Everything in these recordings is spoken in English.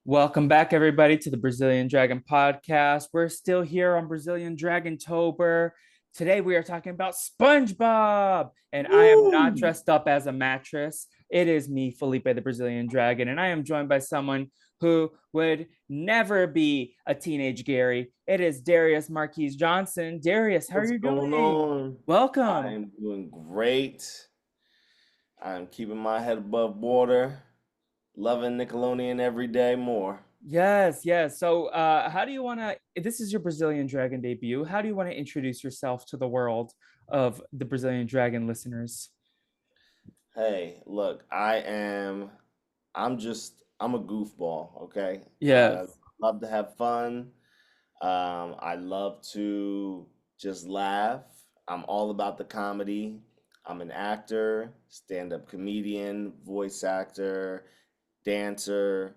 Welcome back, everybody, to the Brazilian Dragon podcast. We're still here on Brazilian Dragontober. Today, we are talking about SpongeBob, and I am not Woo! dressed up as a mattress. It is me, Felipe, the Brazilian Dragon, and I am joined by someone who would never be a teenage Gary. It is Darius Marquis Johnson. Darius, how are What's you going doing? on? I Welcome. am doing great. I'm keeping my head above water, loving Nickelodeon every day more. Yes, yes. So, how do you want to? This is your Brazilian Dragon debut. How do you want to introduce yourself to the world of the Brazilian Dragon listeners? Hey, look, I'm a goofball, okay? I Yes, love to have fun. I love to just laugh. I'm all about the comedy. I'm an actor, stand-up comedian, voice actor, dancer,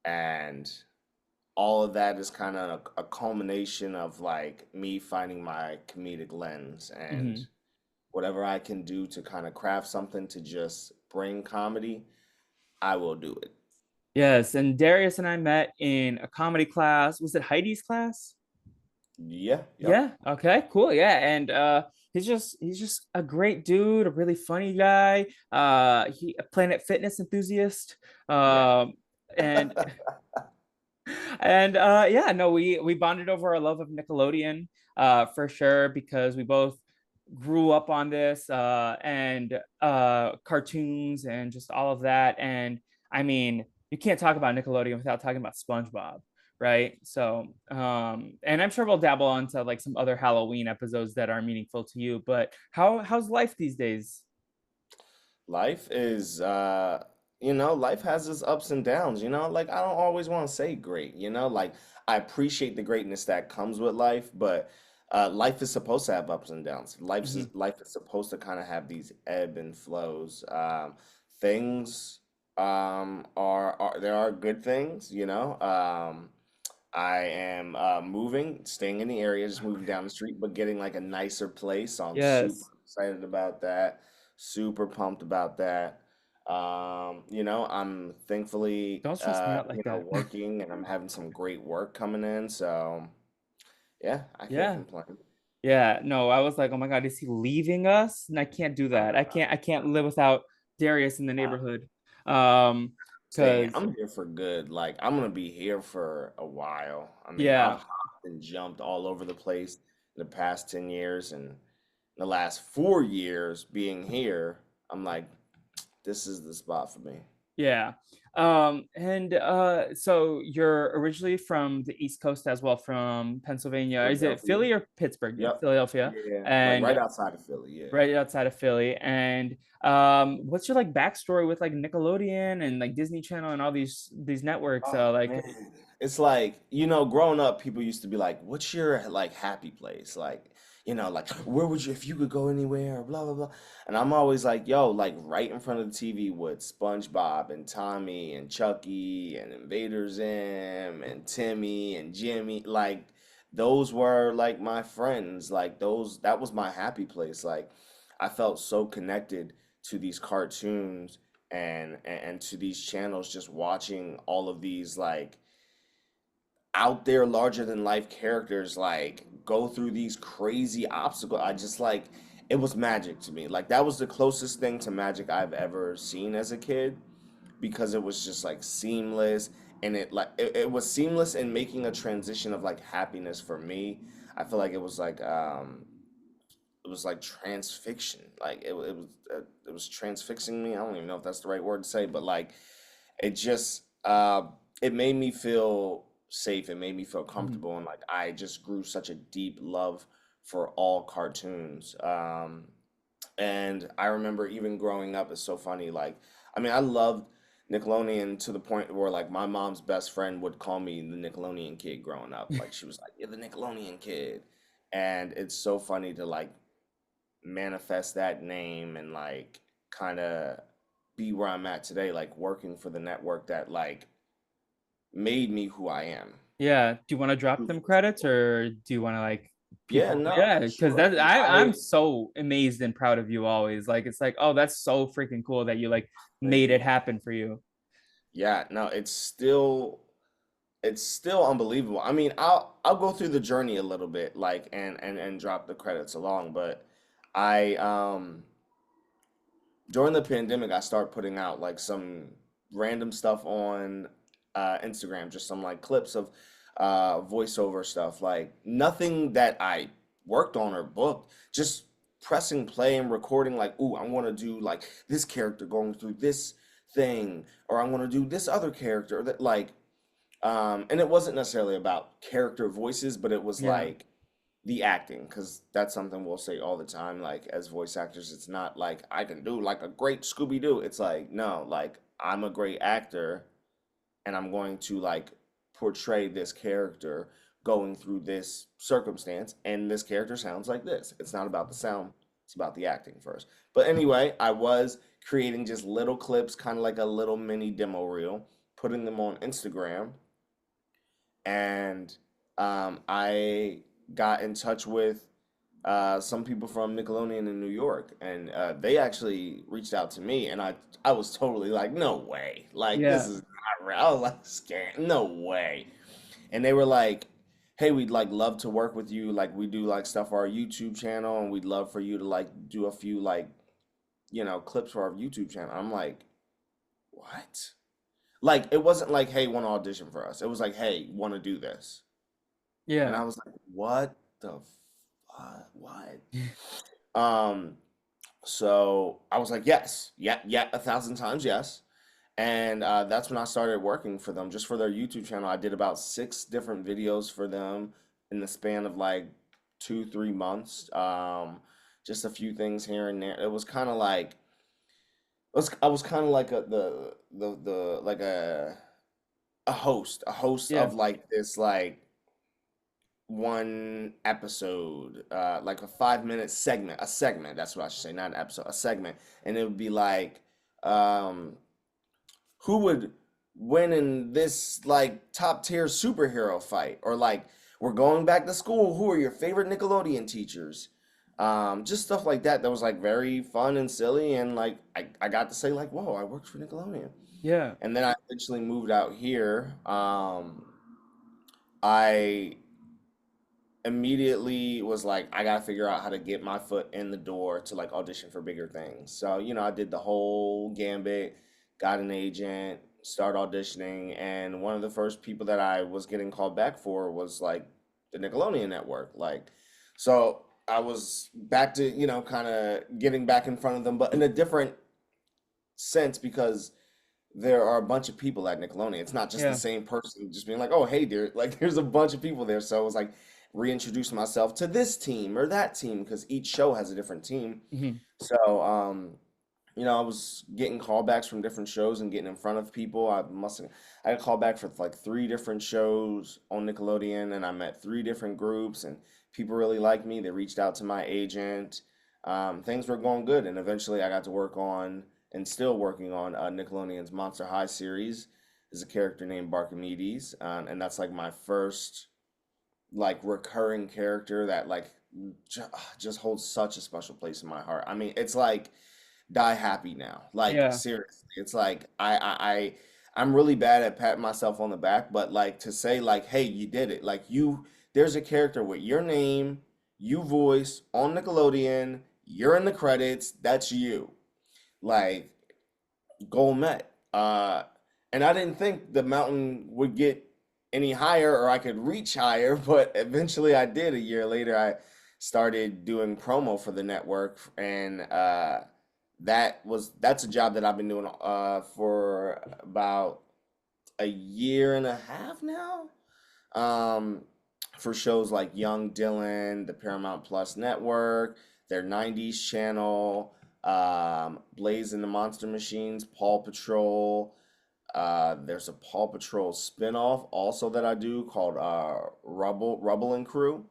and all of that is kind of a culmination of like me finding my comedic lens and hmm whatever I can do to kind of craft something to just bring comedy, I will do it. yes. And Darius and I met in a comedy class. Was it Heidi's class? Yeah, yep. Yeah. Okay. Cool. Yeah. And he's just a great dude, a really funny guy. He a Planet Fitness enthusiast. Yeah. Um, and yeah, no, we bonded over our love of Nickelodeon, for sure, because we both grew up on this, and cartoons and just all of that. And I mean, you can't talk about Nickelodeon without talking about SpongeBob, right? So and I'm sure we'll dabble onto like some other Halloween episodes that are meaningful to you. But how's life these days? Life is life has its ups and downs, like I don't always want to say great, like I appreciate the greatness that comes with life, but life is supposed to have ups and downs. Mhm. Life is supposed to kind of have these ebb and flows. Things are there are good things, I am moving, staying in the area, just moving down the street, but getting like a nicer place. So I'm super Yes. excited about that. Super pumped about that. I'm thankfully, Don't stress me out like that. working and I'm having some great work coming in. So yeah, I can't Yeah. complain. Yeah, no, I was like, oh my God, is he leaving us? And I can't do that. I can't live without Darius in the I'm neighborhood. saying Because I'm here for good. Like I'm gonna be here for a while. I mean, I've yeah, hopped and jumped all over the place in the past 10 years, and in the last 4 years being here, I'm like, this is the spot for me. yeah. And so you're originally from the East Coast as well, from Pennsylvania. Is it Philadelphia. Philly or Pittsburgh? Yep. Philadelphia. Yeah. Like And right outside of Philly. Yeah. right outside of Philly. And what's your like backstory with like Nickelodeon and like Disney Channel and all these networks? Oh Like man. It's like, growing up, people used to be like, what's your like happy place? Like, like where would you if you could go anywhere, blah blah blah. And I'm always like, yo, like right in front of the TV with SpongeBob and Tommy and Chucky and Invader Zim and Timmy and Jimmy. Like those were like my friends. Like that was my happy place. Like I felt so connected to these cartoons and to these channels, just watching all of these like out there larger than life characters like go through these crazy obstacles. I just like it was magic to me. Like that was the closest thing to magic I've ever seen as a kid because it was just like seamless, and it was seamless in making a transition of like happiness for me. I feel like it was like transfixion. Like it was transfixing me. I don't even know if that's the right word to say, but like it just it made me feel safe. It made me feel mhm. comfortable, and like I just grew such a deep love for all cartoons. And I remember even growing up, it's so funny. Like I mean, I loved Nickelodeon to the point where like my mom's best friend would call me the Nickelodeon kid growing up. Like she was like, "You're the Nickelodeon kid," and it's so funny to like manifest that name and like kind of be where I'm at today, like working for the network that like made me who I am. Yeah. Do you want to drop them credits or do you want to like Yeah, people? no, Yeah, for because sure. that I'm so amazed and proud of you always. Like it's like, oh, that's so freaking cool that you like Thank made it you. happen for you. Yeah, no, it's still unbelievable. I mean, I'll go through the journey a little bit, like, and drop the credits along, but I during the pandemic, I started putting out like some random stuff on Instagram, just some like clips of voiceover stuff, like nothing that I worked on or booked, just pressing play and recording, like, ooh, I want to do like this character going through this thing, or I want to do this other character that like, and it wasn't necessarily about character voices, but it was Yeah. like the acting, because that's something we'll say all the time. Like as voice actors, it's not like I can do like a great Scooby Doo. It's like no, like I'm a great actor, and I'm going to like portray this character going through this circumstance, and this character sounds like this. It's not about the sound; it's about the acting first. But anyway, I was creating just little clips, kind of like a little mini demo reel, putting them on Instagram, and I got in touch with some people from Nickelodeon in New York, and they actually reached out to me, and I was totally like, no way, like this Yeah. is not real. I was like scared, no way. And they were like, hey, we'd like love to work with you. Like we do like stuff for our YouTube channel, and we'd love for you to like do a few like clips for our YouTube channel. I'm like, what? Like it wasn't like, hey, want to audition for us. It was like, hey, want to do this. And Yeah. I was like, what the fuck? What? Um, so I was like, yes, yeah, yeah, 1,000 times yes. And that's when I started working for them, just for their YouTube channel. I did about 6 different videos for them in the span of like 2, 3 months. Just a few things here and there. It was kind of like I was kind of like the like a host Yeah. of like this like one episode, like a 5 minute segment, a segment, that's what I should say, not an episode, a segment. And it would be like, um, who would win in this like top tier superhero fight? Or like, we're going back to school, who are your favorite Nickelodeon teachers? Just stuff like that that was like very fun and silly, and like I got to say like, whoa, I worked for Nickelodeon. Yeah. And then I eventually moved out here. I immediately was like, I gotta figure out how to get my foot in the door to like audition for bigger things. So, I did the whole gambit, got an agent, started auditioning, and one of the first people that I was getting called back for was like the Nickelodeon network. Like, so I was back to, kind of getting back in front of them, but in a different sense because there are a bunch of people at Nickelodeon. It's not just the Yeah. same person just being like, "Oh, hey, dear." Like, there's a bunch of people there. So it was like reintroduce myself to this team or that team because each show has a different team. Hmm. So, I was getting callbacks from different shows and getting in front of people. I got called back for like 3 different shows on Nickelodeon, and I met 3 different groups, and people really liked me. They reached out to my agent. Things were going good, and eventually I got to work on and still working on Nickelodeon's Monster High series. There's a character named Barkimedes, and that's like my first like recurring character that like just holds such a special place in my heart. I mean, it's like die happy now. Like Yeah. seriously, it's like I'm really bad at patting myself on the back, but like to say like, hey, you did it. Like there's a character with your name, you voice on Nickelodeon. You're in the credits. That's you. Like goal met. And I didn't think the mountain would get any higher or I could reach higher, but eventually I did. A year later, I started doing promo for the network, and that's a job that I've been doing for about a year and a half now. Um, for shows like Young Dylan, the Paramount Plus network, their 90s channel, Blaze and the Monster Machines, Paw Patrol. There's a Paw Patrol spinoff also that I do called Rubble and Crew.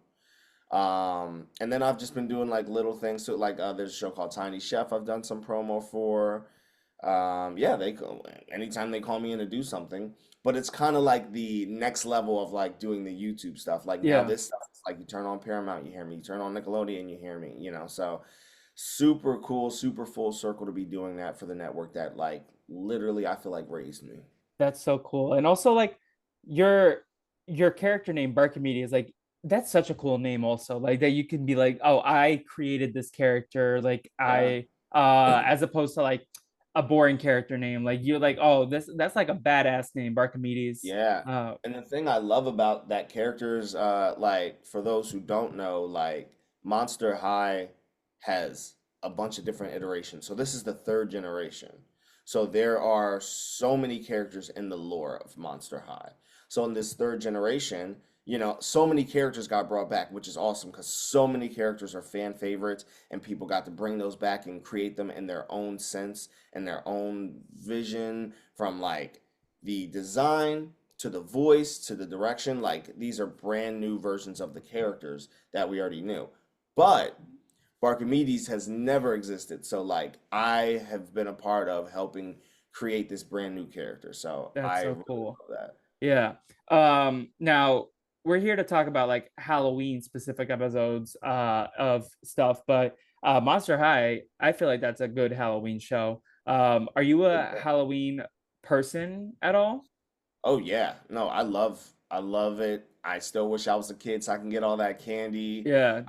And then I've just been doing like little things. So like there's a show called Tiny Chef I've done some promo for. Yeah, anytime they call me in to do something, but it's kind of like the next level of like doing the YouTube stuff. Like now Yeah. this stuff, it's like you turn on Paramount, you hear me. You turn on Nickelodeon, you hear me. So super cool, super full circle to be doing that for the network that like literally I feel like raised me. That's so cool. And also like your your character name Barkamedia is like that's such a cool name also. Like that you can be like, "Oh, I created this character." Like Yeah. I as opposed to like a boring character name. Like you're like, "Oh, this that's like a badass name, Barkamedes." Yeah. Uh And the thing I love about that character is, like, for those who don't know, like, Monster High has a bunch of different iterations. So this is the third generation. So there are so many characters in the lore of Monster High. So in this third generation, so many characters got brought back, which is awesome because so many characters are fan favorites, and people got to bring those back and create them in their own sense and their own vision, from like the design to the voice to the direction. Like, these are brand new versions of the characters that we already knew. But Barkimedes has never existed. So like, I have been a part of helping create this brand new character. So that's I so really cool. love that. Yeah. Now we're here to talk about like Halloween specific episodes of stuff, but Monster High, I feel like that's a good Halloween show. Are you a Halloween person at all? Oh yeah. No, I love it. I still wish I was a kid so I can get all that candy. Yeah.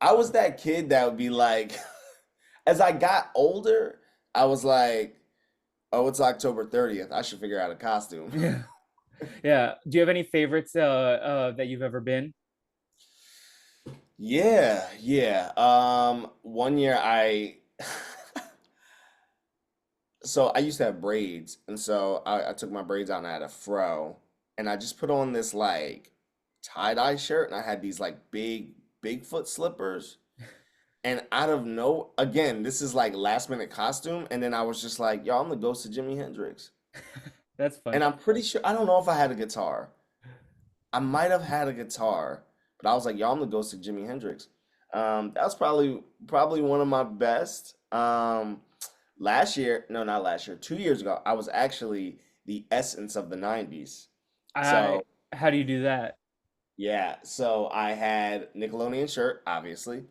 I was that kid that would be like, as I got older, I was like, oh, it's October 30th. I should figure out a costume. Yeah. Yeah. Do you have any favorites that you've ever been? Yeah, yeah. One year so I used to have braids, and so I took my braids out and I had a fro, and I just put on this like tie-dye shirt, and I had these like big Bigfoot slippers. And out of no, again, this is like last minute costume, and then I was just like, yo, I'm the ghost of Jimi Hendrix. That's And funny. I'm pretty sure, I don't know if I had a guitar. I might have had a guitar, but I was like, y'all, I'm the ghost of Jimi Hendrix. That was probably one of my best. Last year, no, not last year, 2 years ago, I was actually the essence of the 90s. I So How do you do that? yeah, so I had Nickelodeon shirt, obviously.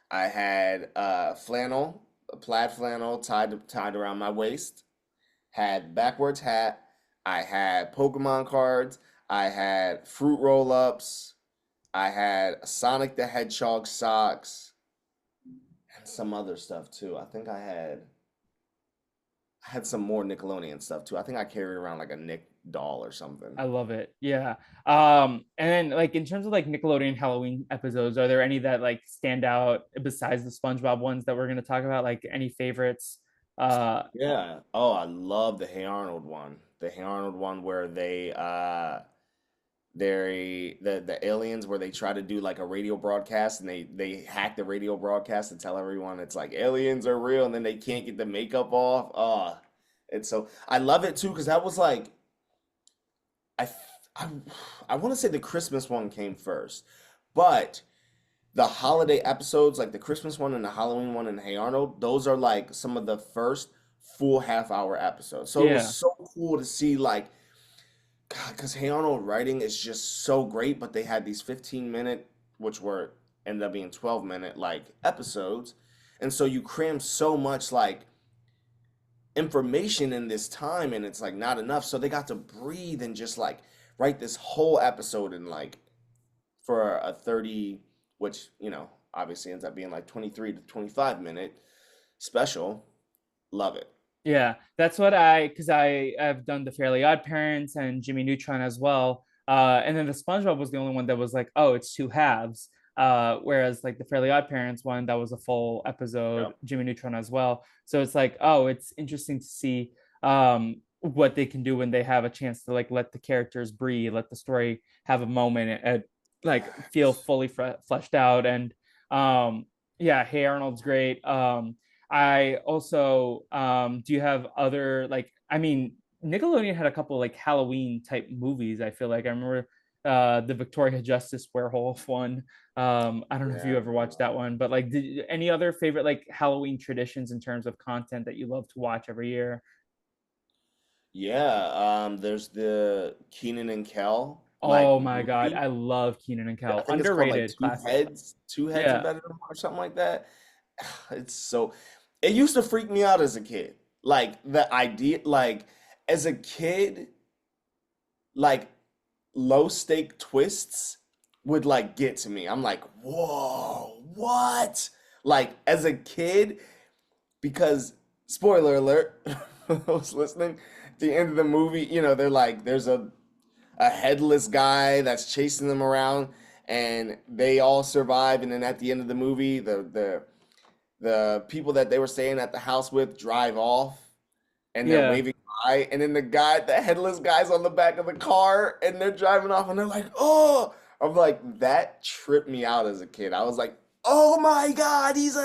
I had flannel, a plaid flannel tied around my waist. Had backwards hat. I had Pokemon cards. I had fruit roll-ups. I had Sonic the Hedgehog socks and some other stuff too. I had some more Nickelodeon stuff too. I think I carried around like a Nick doll or something. I love it. Yeah. And then like in terms of like Nickelodeon Halloween episodes, are there any that like stand out besides the SpongeBob ones that we're gonna talk about? Like any favorites? Uh Yeah. Oh, I love the Hey Arnold one. The Hey Arnold one where the aliens, where they try to do like a radio broadcast, and they hack the radio broadcast and tell everyone it's like aliens are real, and then they can't get the makeup off. It's so, I love it too because that was like, I I, I want to say the Christmas one came first, but the holiday episodes, like the Christmas one and the Halloween one and Hey Arnold, those are like some of the first full half-hour episodes. So it was yeah. so cool to see, like, God, because Hey Arnold writing is just so great, but they had these 15-minute, which were ended up being 12-minute like episodes. And so you cram so much like information in this time, and it's like not enough. So they got to breathe and just like write this whole episode in like, for a 30, which, obviously ends up being like 23 to 25-minute special. Love it. Yeah, that's what because I have done the Fairly Odd Parents and Jimmy Neutron as well. And then the SpongeBob was the only one that was like, oh, it's two halves. Whereas like the Fairly Odd Parents one, that was a full episode, Yep. Jimmy Neutron as well. So it's like, oh, it's interesting to see what they can do when they have a chance to like let the characters breathe, let the story have a moment and like feel fully fleshed out. And yeah, Hey Arnold's great. I also do you have other like I mean Nickelodeon had a couple like Halloween type movies. I feel like I remember the Victoria Justice Werewolf one. I don't know if you Yeah. ever watched that one, but like any other favorite like Halloween traditions in terms of content that you love to watch every year? Yeah. There's the Keenan and Kel like Oh my God, movie. I love Keenan and I Kel. think it's called like Underrated Two classic. Heads. Two Heads are Yeah. better than one or something like that. It's so. It used to freak me out as a kid. Like the idea, like as a kid, like low stake twists would like get to me. I'm like, whoa, what? Like as a kid, because spoiler alert, I was listening. At the end of the movie, they're like, there's a headless guy that's chasing them around, and they all survive. And then at the end of the movie, the people that they were staying at the house with drive off, and they're Yeah. waving bye. And then the headless guy's on the back of the car, and they're driving off, and they're like, "Oh!" I'm like, that tripped me out as a kid. I was like, "Oh my God, he's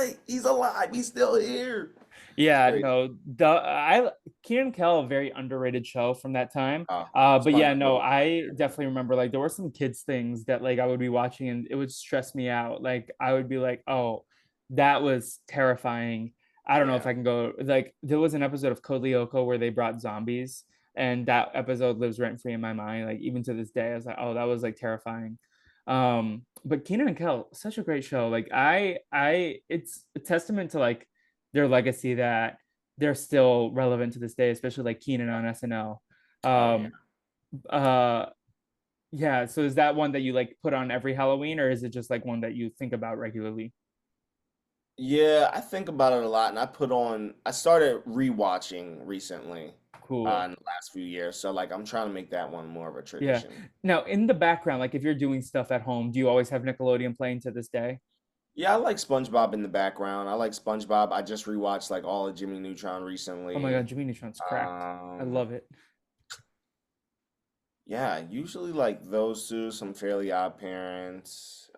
alive. He's still here." It's Yeah, crazy. no, the I Keenan and Kel, a very underrated show from that time. But yeah, no, SpongeBob I definitely SquarePants. remember like there were some kids things that like I would be watching and it would stress me out. Like I would be like, oh, that was terrifying. I don't know if Yeah. I can go like there was an episode of Code Lyoko where they brought zombies, and that episode lives rent free in my mind. Like even to this day, I was like, oh, that was like terrifying. But Keenan and Kel, such a great show. Like it's a testament to like their legacy that they're still relevant to this day, especially like Keenan on SNL. Oh yeah. Um, uh, yeah. So is that one that you like put on every Halloween, or is it just like one that you think about regularly? Yeah, I think about it a lot, and I started rewatching recently, Cool. in the last few years. So like I'm trying to make that one more of a Yeah. tradition. Now, in the background, like if you're doing stuff at home, do you always have Nickelodeon playing to this day? Yeah, I like SpongeBob in the background. I like SpongeBob. I just rewatched like all of Jimmy Neutron Oh my recently. God, Jimmy Neutron's cracked. I Um, love it. yeah, usually like those two, some Fairly Odd Parents.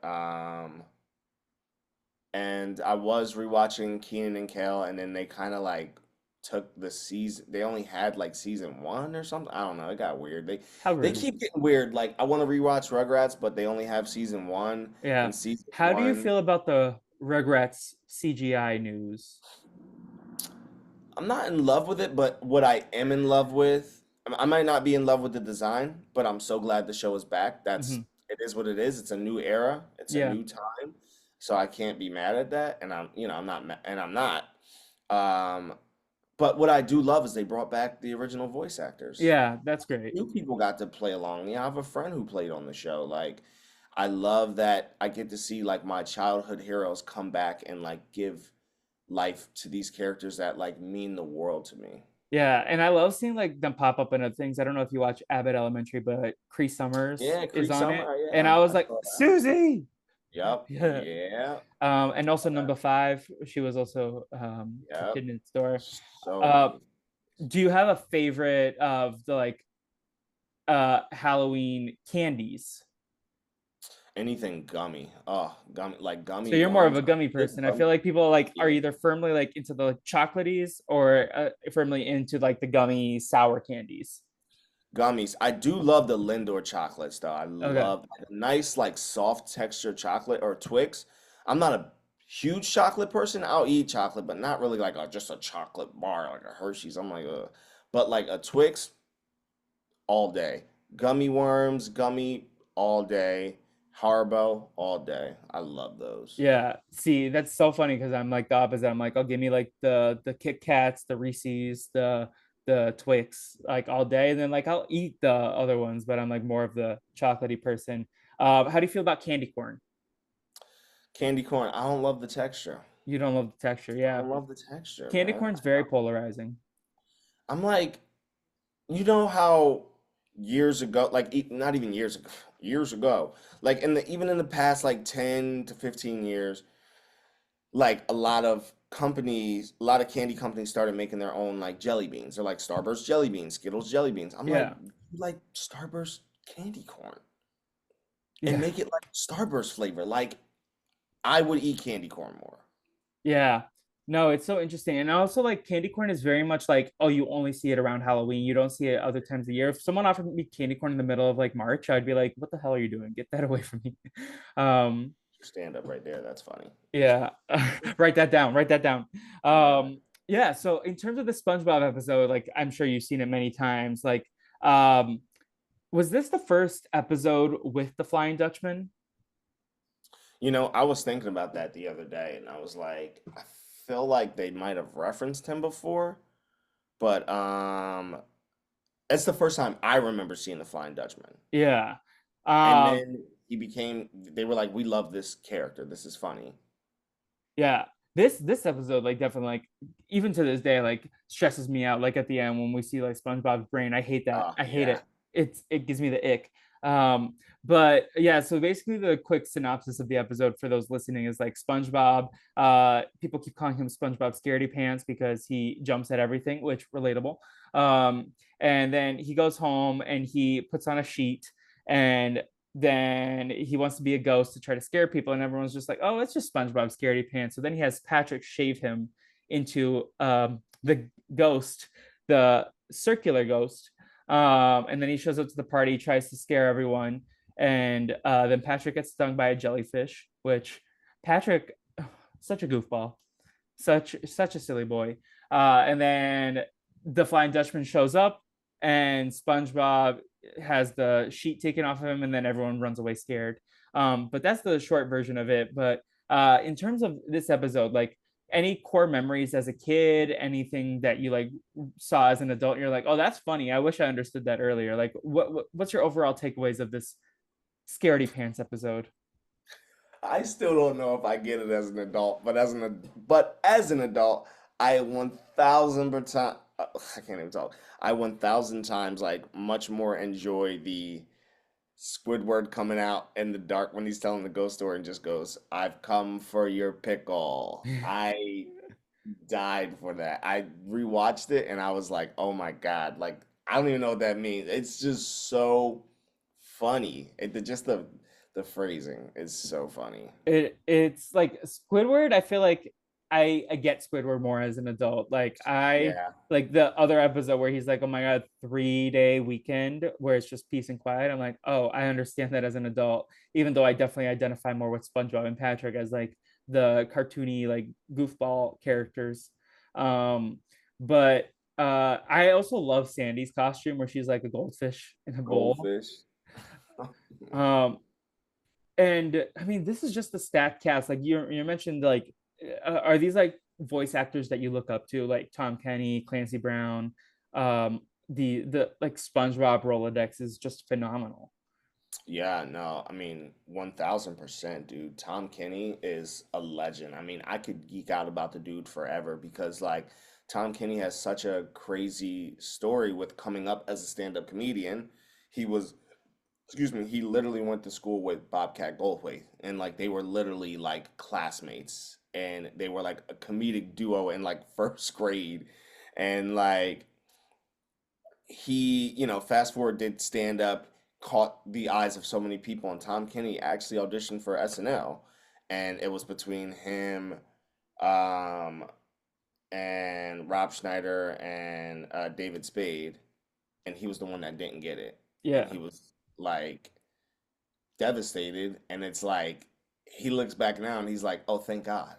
And I was rewatching Keenan and Kel, and then they kind of like took the season. They only had like season one or something. I don't know. It got weird. How They rude. keep getting weird. Like I want to rewatch Rugrats, but they only have season one, Yeah. and season How do you one. feel about the Rugrats CGI news? I'm not in love with it, but what I am in love with, I might not be in love with the design, but I'm so glad the show is back. Hmm. It is what it is. It's a new era. It's a Yeah. new time. So I can't be mad at that. And I'm not, and I'm not. Um, but what I do love is they brought back the original voice actors. Yeah, that's great. New people got to play along. Yeah, I have a friend who played on the show. Like, I love that I get to see like my childhood heroes come back and like give life to these characters that like mean the world to me. Yeah, and I love seeing like them pop up in other things. I don't know if you watch Abbott Elementary, but Cree Summers Yeah, is Cree on it, Summer. and Yeah, I was I like, saw that. Susie. Yep. Yeah. Yeah. And also number five, she was also kept Yep. in its store. So Uh, many. do you have a favorite of the like Halloween candies? Anything gummy. Oh, gummy like So gummy you're more of worms. a I'm gummy a big person. I feel gummy. like people like are Yeah. either firmly like into the chocolaties or firmly into like the gummy sour candies. Gummies. I do love the Lindor chocolates though. I Okay. love like, a nice like soft texture chocolate or Twix. I'm not a huge chocolate person. I'll eat chocolate, but not really like just a chocolate bar like a Hershey's. I'm like, but like a Twix all day. Gummy worms, gummy all day. Haribo all day. I love those. Yeah. See, that's so funny because I'm like the opposite. I'm like, oh, give me like the Kit Kats, the Reese's, the Twix, like all day. And then like I'll eat the other ones, but I'm like more of the chocolatey person. How do you feel about candy corn? Candy corn. I don't love the texture. You don't love the texture, I yeah. don't love the texture, Candy man. corn's very polarizing. I'm like, you know how years ago, like not even years ago, like even in the past like 10 to 15 years, like a lot of candy companies started making their own like jelly beans. They're like Starburst jelly beans, Skittles jelly beans. I'm like, Yeah, you like Starburst candy corn and yeah, make it like Starburst flavor. Like I would eat candy corn more. yeah. No, it's so interesting. And also like candy corn is very much like, oh, you only see it around Halloween. You don't see it other times of the year. If someone offered me candy corn in the middle of like March, I'd be like, what the hell are you doing? Get that away from me. Um, Stand up right there. That's funny. yeah. Write that down. Write that down. Yeah. Yeah, so in terms of the SpongeBob episode, like I'm sure you've seen it many times. Like, um, was this the first episode with the Flying Dutchman? I was thinking about that the other day, and I was like, I feel like they might have referenced him before, but That's the first time I remember seeing the Flying Dutchman. Yeah. And Um, then they were like, we love this character. This is funny. yeah. This episode like definitely like even to this day like stresses me out like at the end when we see like SpongeBob's brain. I hate that. Oh, I hate yeah. it. It gives me the ick. But yeah, so basically the quick synopsis of the episode for those listening is like SpongeBob, people keep calling him SpongeBob Scaredy Pants because he jumps at everything, which relatable. And then he goes home and he puts on a sheet and then he wants to be a ghost to try to scare people, and everyone's just like, "Oh, it's just SpongeBob Scaredy Pants." So then he has Patrick shave him into the ghost, the circular ghost, and then he shows up to the party, tries to scare everyone, and then Patrick gets stung by a jellyfish. Which Patrick, such a goofball, such a silly boy. And then the Flying Dutchman shows up, and SpongeBob has the sheet taken off of him, and then everyone runs away scared. But that's the short version of it. But in terms of this episode, like any core memories as a kid, anything that you like saw as an adult, you're like, oh, that's funny. I wish I understood that earlier. Like, what's your overall takeaways of this Scaredy Pants episode? I still don't know if I get it as an adult, but as an adult, I 1,000%, I can't even talk. I 1,000 times like much more enjoy the Squidward coming out in the dark when he's telling the ghost story and just goes, "I've come for your pickle." I died for that. I rewatched it and I was like, "Oh my God." Like I don't even know what that means. It's just so funny. Just the phrasing is so funny. It's like Squidward. I feel like I get Squidward more as an adult. Like I Yeah. like the other episode where he's like, "Oh my God, 3 day weekend where it's just peace and quiet." I'm like, "Oh, I understand that as an adult." Even though I definitely identify more with SpongeBob and Patrick as like the cartoony like goofball characters. Um, but I also love Sandy's costume where she's like a goldfish in a bowl. Goldfish. Um, and I mean, this is just the stat cast. Like you mentioned, like are these like voice actors that you look up to, like Tom Kenny, Clancy Brown? The like SpongeBob Rolodex is just phenomenal. Yeah, no, I mean, 1,000%, dude. Tom Kenny is a legend. I mean, I could geek out about the dude forever because, like, Tom Kenny has such a crazy story with coming up as a stand-up comedian. He was, excuse me, he literally went to school with Bobcat Goldthwait, and, like, they were literally, like, classmates, and they were, like, a comedic duo in, like, first grade. And, like, fast forward, did stand up, caught the eyes of so many people, and Tom Kenny actually auditioned for SNL, and it was between him, um, and Rob Schneider and David Spade, and he was the one that didn't get it, and Yeah, he was like devastated, and it's like he looks back now and he's like, oh, thank God.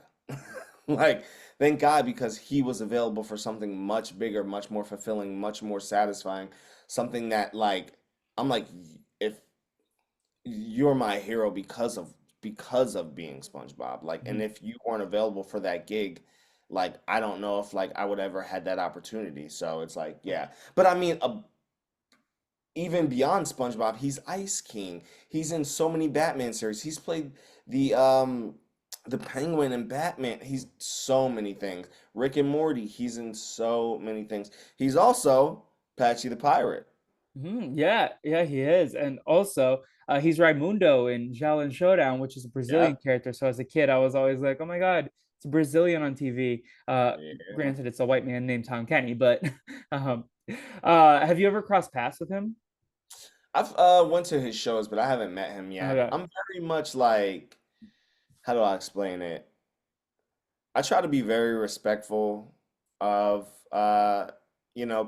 Like, thank God because he was available for something much bigger, much more fulfilling, much more satisfying, something that like I'm like if you're my hero because of being SpongeBob. Like, and mhm. if you weren't available for that gig, like I don't know if like I would ever had that opportunity. So it's like, yeah. But I mean, even beyond SpongeBob, he's Ice King. He's in so many Batman series. He's played the um the Penguin in Batman. He's so many things. Rick and Morty, he's in so many things. He's also Patchy the Pirate. Yeah, yeah, he is, and also he's Raimundo in Shaolin Showdown, which is a Brazilian Yeah. character. So as a kid, I was always like, "Oh my God, it's a Brazilian on TV." Yeah. Granted, it's a white man named Tom Kenny, but um, have you ever crossed paths with him? I've went to his shows, but I haven't met him yet. Okay. I'm very much like, how do I explain it? I try to be very respectful of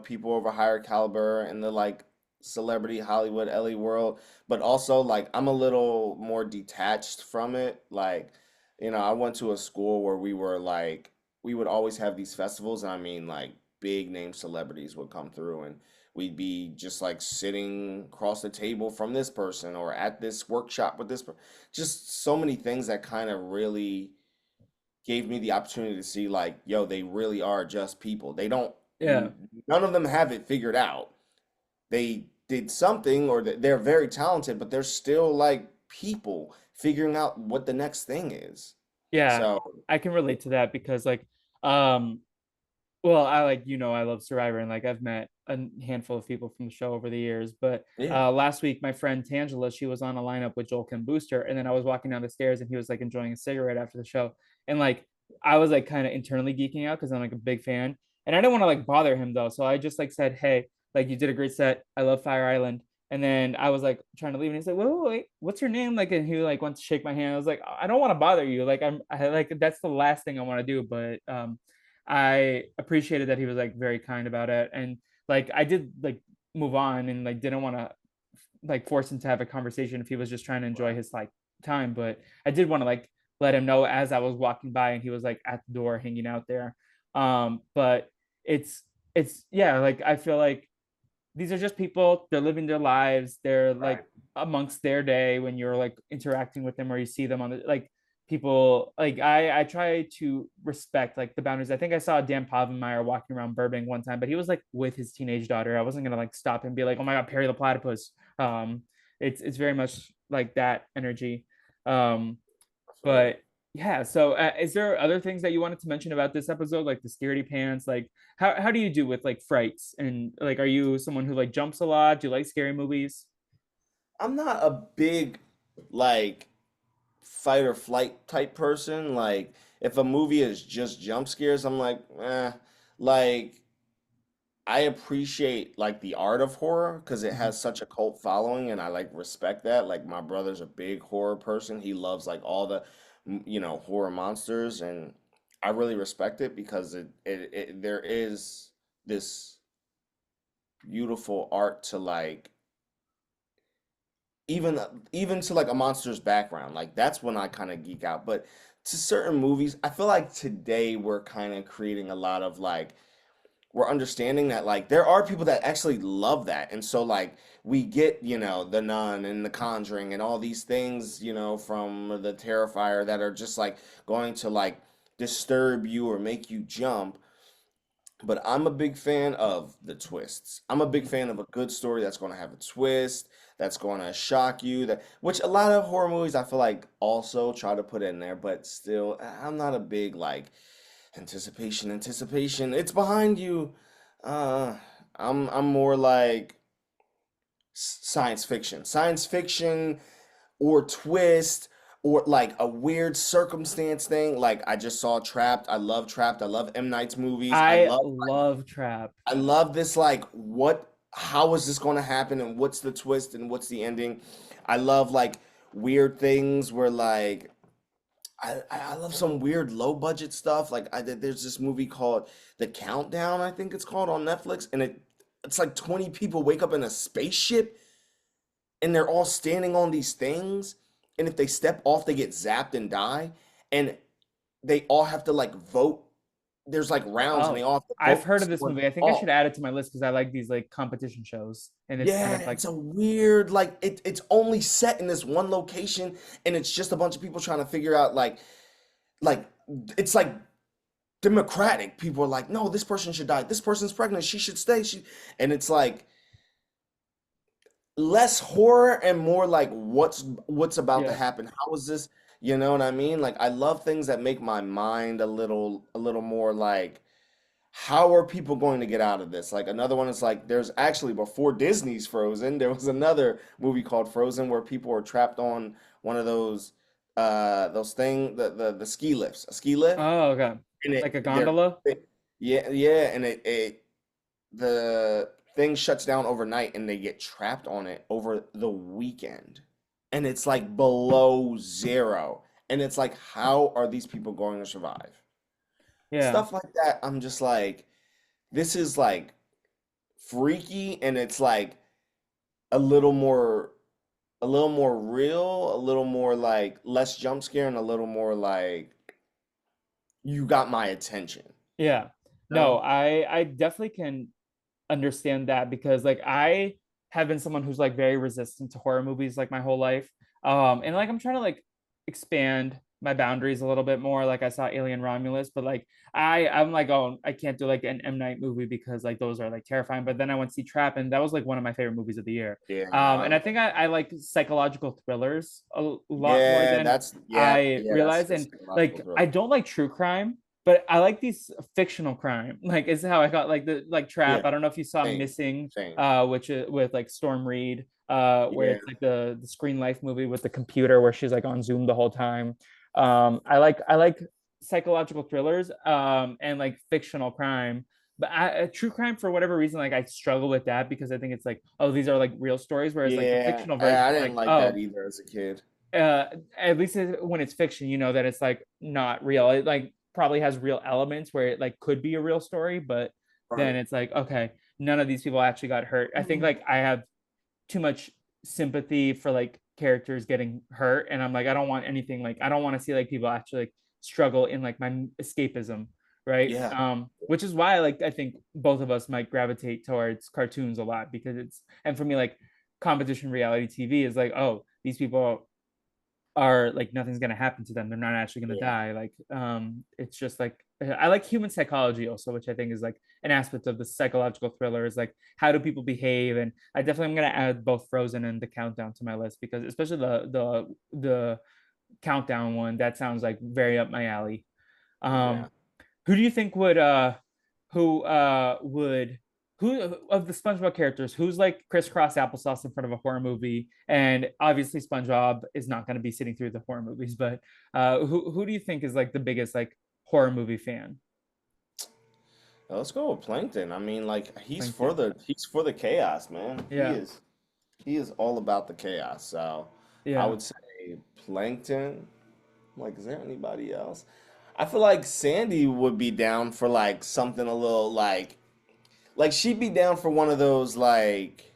people of a higher caliber in the like celebrity Hollywood LA world, but also like I'm a little more detached from it. Like, I went to a school where we would always have these festivals, and I mean like big name celebrities would come through and we'd be just like sitting across the table from this person or at this workshop with just so many things that kind of really gave me the opportunity to see like, yo, they really are just people. They don't, Yeah. none of them have it figured out. they did something, or they're very talented, but they're still like people figuring out what the next thing is. Yeah, So I can relate to that because like um well, I like, I love Survivor, and like I've met a handful of people from the show over the years. But yeah, last week, my friend Tangela, she was on a lineup with Joel Kim Booster, and then I was walking down the stairs, and he was like enjoying a cigarette after the show, and like I was like kind of internally geeking out because I'm like a big fan, and I didn't want to like bother him though, so I just like said, "Hey, like you did a great set. I love Fire Island." And then I was like trying to leave, and he's like, "Wait, wait, wait, what's your name?" Like, and he like wants to shake my hand. I was like, "I don't want to bother you. Like, I like that's the last thing I want to do." But I appreciated that he was like very kind about it, and like I did like move on and like didn't want to like force him to have a conversation if he was just trying to enjoy right, his like time. But I did want to like let him know as I was walking by, and he was like at the door hanging out there. But it's yeah, like I feel like these are just people, they're living their lives, they're like right. amongst their day when you're like interacting with them or you see them on the like people. Like I try to respect like the boundaries. I think I saw Dan Povenmire walking around Burbank one time, but he was like with his teenage daughter. I wasn't gonna like stop and be like, oh my god, Perry the Platypus. It's very much like that energy. um I feel you. but yeah, so is there other things that you wanted to mention about this episode, like the scaredy pants? Like, how do you do with like frights? And like, are you someone who like jumps a lot? Do you like scary movies? I'm not a big like fight or flight type person. Like if a movie is just jump scares, I'm like, eh. Like I appreciate like the art of horror because it Mhm. has such a cult following, and I like respect that. Like my brother's a big horror person. He loves like all the horror monsters, and I really respect it because it there is this beautiful art to like even even to like a monster's background. Like that's when I kind of geek out. But to certain movies, I feel like today we're kind of creating a lot of like we're understanding that like there are people that actually love that. And so like we get, The Nun and The Conjuring and all these things, from the Terrifier that are just like going to like disturb you or make you jump. But I'm a big fan of the twists. I'm a big Mhm. fan of a good story that's going to have a twist, that's going to shock you, that which a lot of horror movies I feel like also try to put in there, but still I'm not a big like anticipation. It's behind you. Uh I'm more like science fiction. Science fiction or twist or like a weird circumstance thing. Like I just saw Trapped. I love Trapped. I love M. Night's movies. I love Trap. I love this like how is this going to happen and what's the twist and what's the ending? I love like weird things where like I love some weird low budget stuff. Like there's this movie called The Countdown, I think it's called on Netflix, and it's like 20 people wake up in a spaceship and they're all standing on these things, and if they step off they get zapped and die, and they all have to like vote. There's like rounds and they Oh, all have to I've vote heard to of this someone movie. I think I should off. add it to my list because I like these like competition shows, and it's kind Yeah, of like it's a weird like it's only set in this one location, and it's just a bunch of people trying to figure out like it's like democratic. People are like, no, this person should die. This person's pregnant. She should stay. And it's like less horror and more like what's about to yeah, happen. How is this? You know what I mean? Like I love things that make my mind a little more like how are people going to get out of this? Like another one is like there's actually before Disney's Frozen, there was another movie called Frozen where people are trapped on one of those thing the ski lifts, a ski lift, oh okay, and like a they're gondola. yeah, yeah, and it the thing shuts down overnight and they get trapped on it over the weekend. And it's like below zero. And it's like, how are these people going to survive? Yeah, Stuff like that. I'm just like, this is like freaky and it's like a little more a little more real, a little more like less jump scare and a little more like you got my attention. yeah. No, No? I definitely can understand that because like I have been someone who's like very resistant to horror movies like my whole life. And like I'm trying to like expand my boundaries a little bit more. Like I saw Alien Romulus, but like I'm like, oh, I can't do like an M Night movie because like those are like terrifying. But then I went to see Trap, and that was like one of my favorite movies of the year. Yeah, no, I And I love think I like psychological thrillers a lot more Yeah, than that's yeah, I yeah, that's a realized. good And psychological like I thriller. don't like true crime, but I like these fictional crime. Like is how I got like the like Trap. Yeah, I don't know if you saw same, Missing, same. which is with like Storm Reed, where Yeah, it's like the Screen Life movie with the computer where she's like on Zoom the whole time. I like psychological thrillers, and like fictional crime. But true crime, for whatever reason, like I struggle with that because I think it's like, oh, these are like real stories, whereas like the yeah. fictional I version, didn't like, like that oh, either as a kid. uh, at least when it's fiction, you know that it's like not real. It like probably has real elements where it like could be a real story, but then Right. it's like, okay, none of these people actually got hurt. I think like I have too much sympathy for like characters getting hurt, and I'm like, I don't want anything like, I don't want to see like people actually like struggle in like my escapism, right? Yeah, Which is why like I think both of us might gravitate towards cartoons a lot, because it's, and for me like competition reality TV is like, oh, these people are like, nothing's gonna happen to them, they're not actually gonna yeah, die. Like it's just like, I like human psychology also, which I think is like an aspect of the psychological thriller, is like how do people behave. And I definitely am gonna add both Frozen and The Countdown to my list, because especially the Countdown one, that sounds like very up my alley. yeah. um who do you think would who would who of the SpongeBob characters, who's like crisscross applesauce in front of a horror movie? And obviously SpongeBob is not going to be sitting through the horror movies, but who do you think is like the biggest like horror movie fan? Let's go with Plankton. I mean, like Plankton. he's for the chaos, man. Yeah. He is all about the chaos. So I Yeah. would say Plankton. Like, is there anybody else? I feel like Sandy would be down for like something a little like she'd be down for one of those like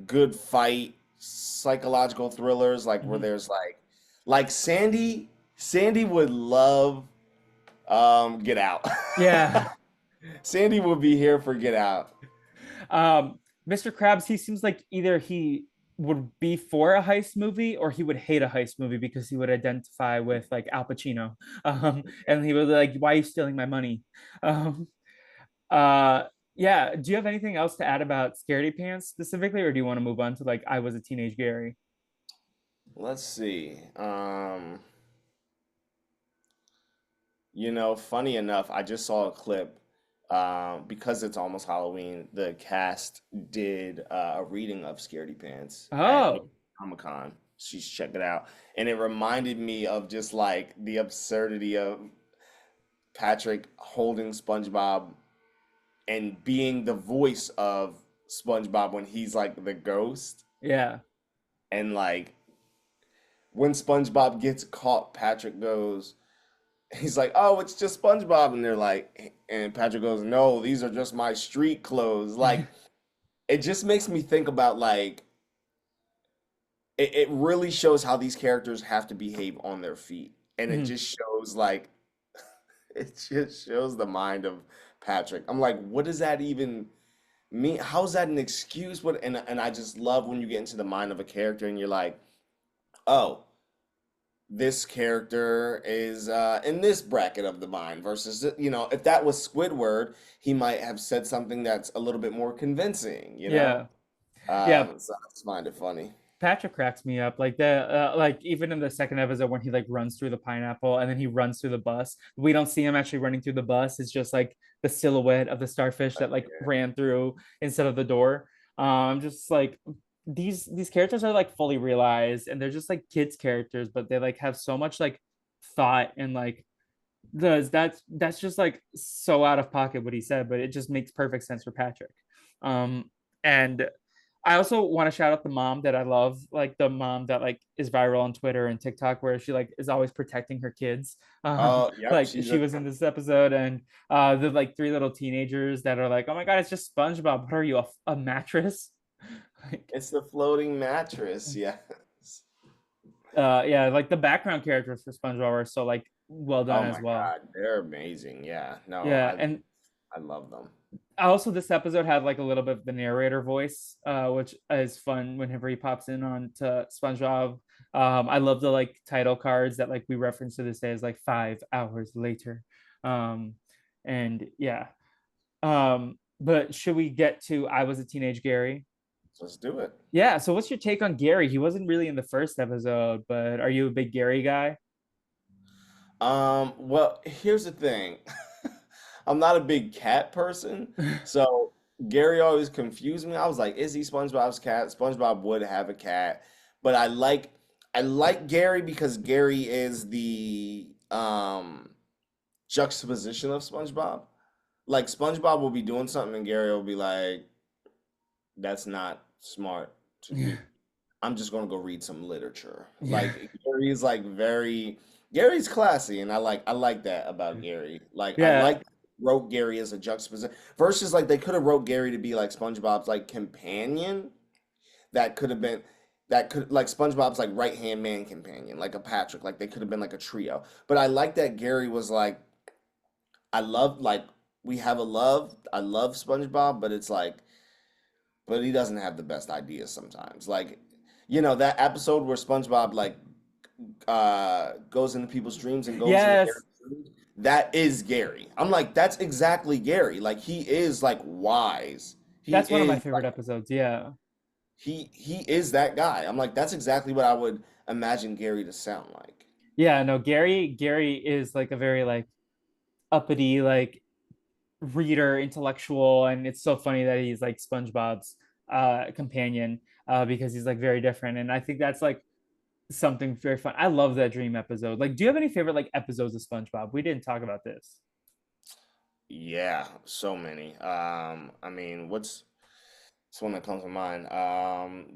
good fight psychological thrillers like where Mhm. there's like Sandy would love Get Out. Yeah. Sandy would be here for Get Out. um Mr. Krabs, he seems like either he would be for a heist movie or he would hate a heist movie, because he would identify with like Al Pacino. And he was like, why are you stealing my money? um Uh, yeah. Do you have anything else to add about Scaredy Pants specifically, or do you want to move on to like I Was a Teenage Gary? Let's see. Funny enough, I just saw a clip. Because it's almost Halloween, the cast did a reading of Scaredy Pants at New York Oh, Comic Con. She's check it out, and it reminded me of just like the absurdity of Patrick holding SpongeBob and being the voice of SpongeBob when he's like the ghost, yeah. and like when SpongeBob gets caught, Patrick goes. He's like, "Oh, it's just SpongeBob," and they're like, and Patrick goes, "No, these are just my street clothes." Like, it just makes me think about like it really shows how these characters have to behave on their feet, and it Mhm. just shows like it just shows the mind of Patrick. I'm like, what does that even mean? How's that an excuse? What? And I just love when you get into the mind of a character and you're like, oh, this character is in this bracket of the mind versus if that was Squidward, he might have said something that's a little bit more convincing, Yeah. Yeah. So I just find it funny. Patrick cracks me up. Like the like even in the second episode when he like runs through the pineapple and then he runs through the bus. We don't see him actually running through the bus. It's just like the silhouette of the starfish that like Yeah, ran through instead of the door. Just like these characters are like fully realized, and they're just like kids characters, but they like have so much like thought, and like that's just like so out of pocket what he said, but it just makes perfect sense for Patrick. And I also want to shout out the mom that I love, like the mom that like is viral on Twitter and TikTok, where she like is always protecting her kids. oh yep, Like she's she a was in this episode, and the like three little teenagers that are like, "Oh my god, it's just SpongeBob. What are you, a mattress?" Like, it's the floating mattress, yes. yeah, like the background characters for SpongeBob are so like well done Oh as my well. God, they're amazing. Yeah, no, Yeah, and I love them. also this episode had like a little bit of the narrator voice, which is fun whenever he pops in on to SpongeBob. I love the like title cards that like we reference to this day as like 5 hours later. Um, and yeah. But should we get to I Was a Teenage Gary? Let's do it. Yeah, so what's your take on Gary? He wasn't really in the first episode, but are you a big Gary guy? Well, here's the thing. I'm not a big cat person, so Gary always confused me. I was like, is he SpongeBob's cat? SpongeBob would have a cat, but I like Gary because Gary is the juxtaposition of SpongeBob. Like SpongeBob will be doing something and Gary will be like, that's not smart to do. I'm just gonna go read some literature. Yeah. Like Gary's like very Gary's classy, and I like that about Gary. Like I Yeah, like wrote Gary as a juxtaposition versus like they could have wrote Gary to be like SpongeBob's like companion. That could have been that could like SpongeBob's like right hand man companion, like a Patrick. Like they could have been like a trio. But I like that Gary was like I love like we have a love. I love SpongeBob, but it's like but he doesn't have the best ideas sometimes. Like, that episode where SpongeBob like goes into people's dreams and goes into yes, Gary's dreams, that is Gary. I'm like, that's exactly Gary. Like he is like wise. He that's one of my is favorite like episodes. Yeah. he is that guy. I'm like, that's exactly what I would imagine Gary to sound like. Yeah, no, Gary is like a very like uppity like reader, intellectual, and it's so funny that he's like SpongeBob's companion because he's like very different. And I think that's like something very fun. I love that dream episode. Like, do you have any favorite like episodes of SpongeBob? We didn't talk about this. Yeah, so many. I mean, what's one that comes to mind? I'm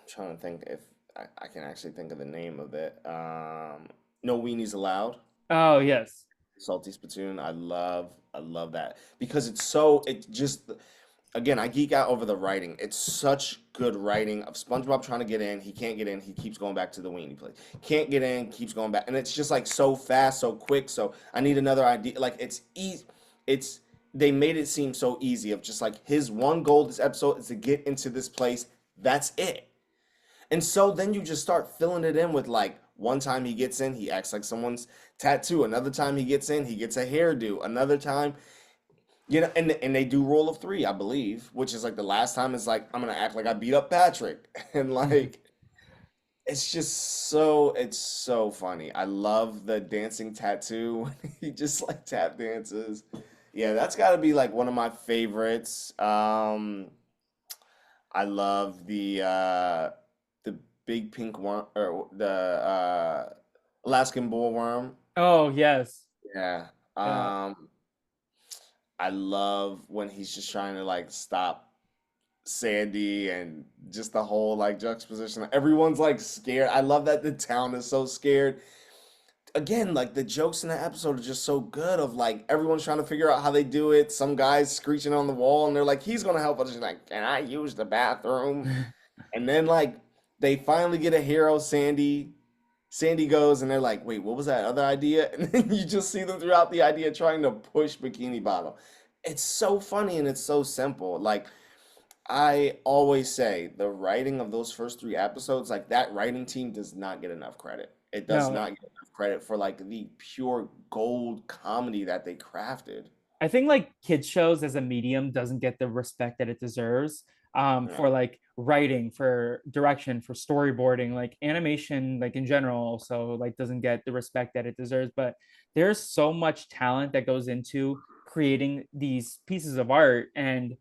trying to think if I can actually think of the name of it. No Weenies Allowed. Oh yes. Salty Spittoon. I love that because it just again, I geek out over the writing. It's such good writing of SpongeBob trying to get in. He can't get in. He keeps going back to the weenie place. Can't get in. Keeps going back, and it's just like so fast, so quick. So I need another idea. Like it's easy. It's they made it seem so easy of just like his one goal this episode is to get into this place. That's it. And so then you just start filling it in with like one time he gets in, he acts like someone's tattoo. Another time he gets in, he gets a hairdo. Another time and they do rule of three, I believe, which is like the last time is like I'm gonna act like I beat up Patrick, and like it's so funny. I love the dancing tattoo when he just like tap dances. Yeah, that's got to be like one of my favorites. I love the big pink worm or the Alaskan bullworm. Oh yes. Yeah. Yeah. I love when he's just trying to like stop Sandy and just the whole like juxtaposition. Everyone's like scared. I love that the town is so scared. Again, like the jokes in the episode are just so good of like everyone's trying to figure out how they do it. Some guys screeching on the wall and they're like, he's gonna help us. She's like, can I use the bathroom? And then like they finally get a hero, Sandy. Sandy goes and they're like, wait, what was that other idea? And then you just see them throughout the idea trying to push Bikini Bottom. It's so funny and it's so simple. Like I always say, the writing of those first three episodes, like that writing team does not get enough credit. It does No, not get enough credit for like the pure gold comedy that they crafted. I think like kids shows as a medium doesn't get the respect that it deserves Yeah. for like writing, for direction, for storyboarding, like animation, like in general, also like doesn't get the respect that it deserves. But there's so much talent that goes into creating these pieces of art, and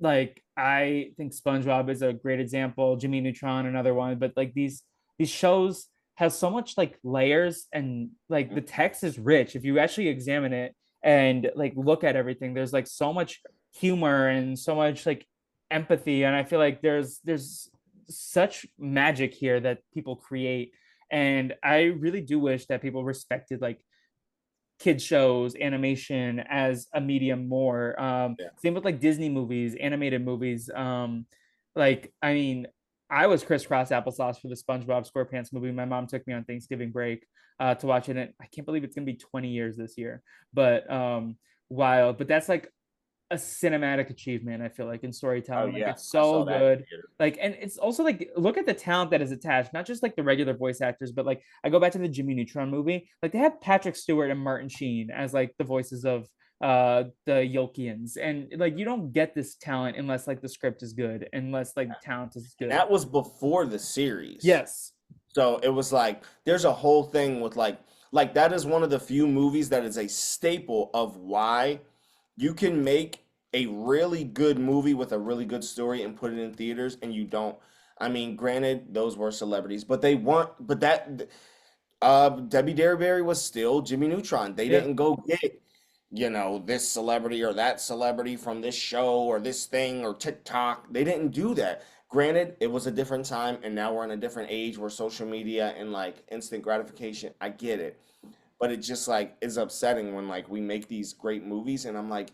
like I think SpongeBob is a great example, Jimmy Neutron another one, but like these shows has so much like layers, and like the text is rich if you actually examine it and like look at everything. There's like so much humor and so much like empathy, and I feel like there's such magic here that people create, and I really do wish that people respected like kid shows, animation as a medium more. Yeah. Same with like Disney movies, animated movies. Like I mean, I was crisscross applesauce for the SpongeBob SquarePants movie. My mom took me on Thanksgiving break to watch it, and I can't believe it's gonna be 20 years this year. But wild. But that's like a cinematic achievement, I feel like, in Oh storytelling. Like yeah, it's I so saw that in good. theater. Like, and it's also like look at the talent that is attached, not just like the regular voice actors, but like I go back to the Jimmy Neutron movie. Like they had Patrick Stewart and Martin Sheen as like the voices of the Yolkians. And like you don't get this talent unless like the script is good, unless like talent is And good. that was before the series. Yes. So it was like there's a whole thing with like that is one of the few movies that is a staple of why you can make a really good movie with a really good story and put it in theaters and you don't. I mean, granted, those were celebrities, but they weren't. But that Debbie Derryberry was still Jimmy Neutron. They Yeah. didn't go get, this celebrity or that celebrity from this show or this thing or TikTok. They didn't do that. Granted, it was a different time, and now we're in a different age where social media and like instant gratification. I get it, but it just like is upsetting when like we make these great movies, and I'm like,